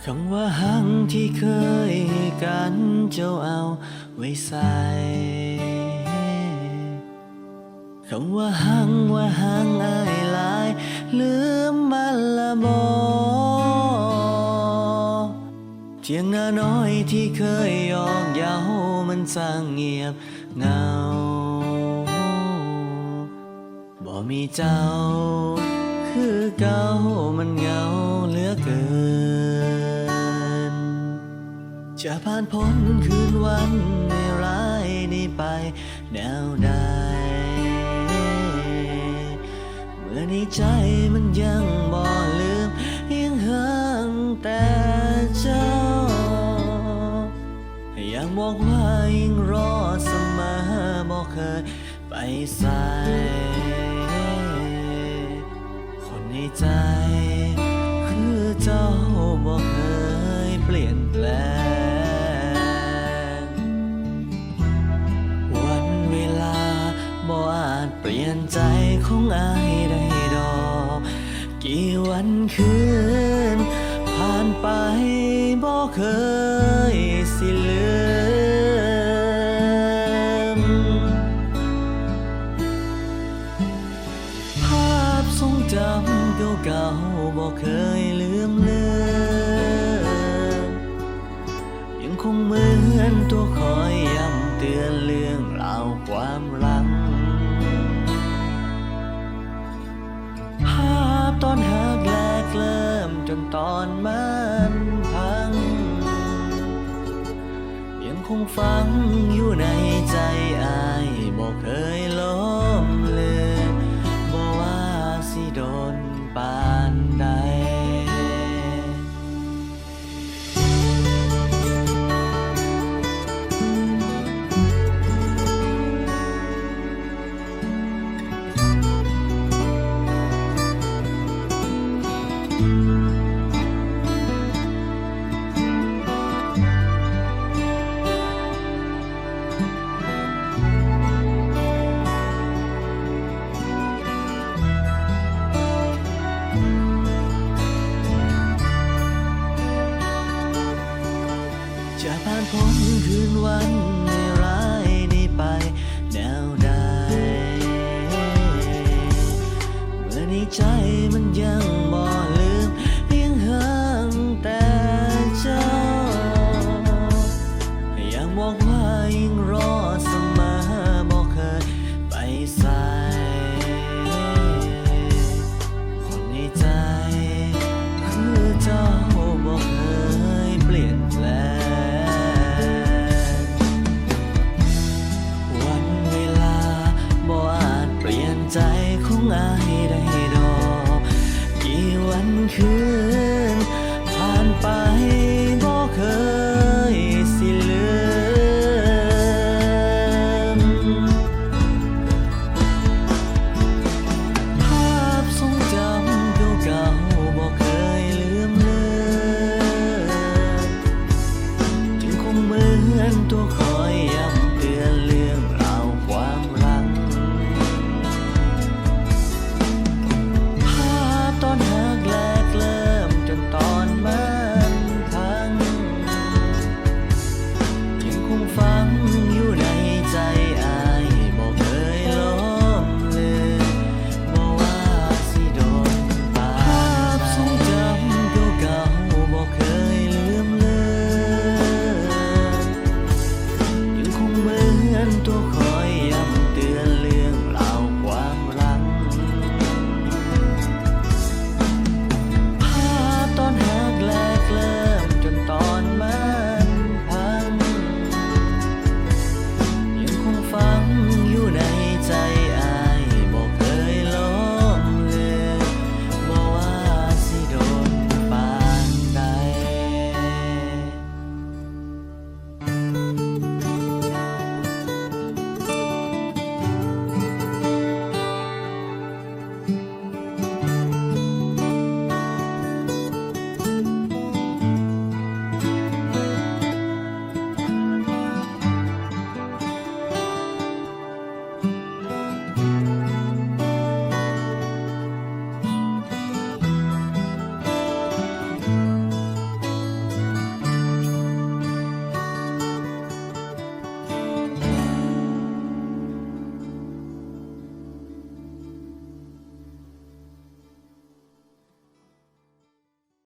คำว่าหังที่เคยกันเจ้าเอาไว้ใส่คำว่าหังอายหลายลืมมันละบ่เทียงนาน้อยที่เคยยอกเย้ามันสร้างเงียบเหงาบ่มีเจ้าคือเก่ามันเหงาเหลือเกินจะผ่านพ้นคืนวันในร้ายนี้ไปแนวใดเมื่อในใจมันยังบ่ลืมยังเฮิงแต่เจ้าอยากบอกว่ายังรอเสมอบอกเคยไปใส่คนในใจคือเจ้าบอกเคยเปลี่ยนแปลงวันเวลาบ่อาจเปลี่ยนใจของอายได้ดอกกี่วันคืนผ่านไปบ่เคยสิลืมภาพทรงจำเก่าๆบ่เคยลืมเลือนยังคงเหมือนตัวคอยย้ำเตือนเรื่องราวความรักภาพตอนหักแลกเริ่มจนตอนมันพังยังคงฝังอยู่ในใจอายบ่เคยล้มเลือนบ่ว่าสิโดนปานใดจะผ่านพ้นคืนวันในร้ายนี้ไปแนวใดเมื่อในใจมันยังบ่ลืมยังเฮิงแต่เจ้ายังบอกว่ายังรอเสมอบอกเคยไปใส่คนในใจคือเจ้าบอกเคยเปลี่ยนแปลงวันเวลาบ่อาจเปลี่ยนใจของอายได้ดอกกี่วันคืนผ่านไป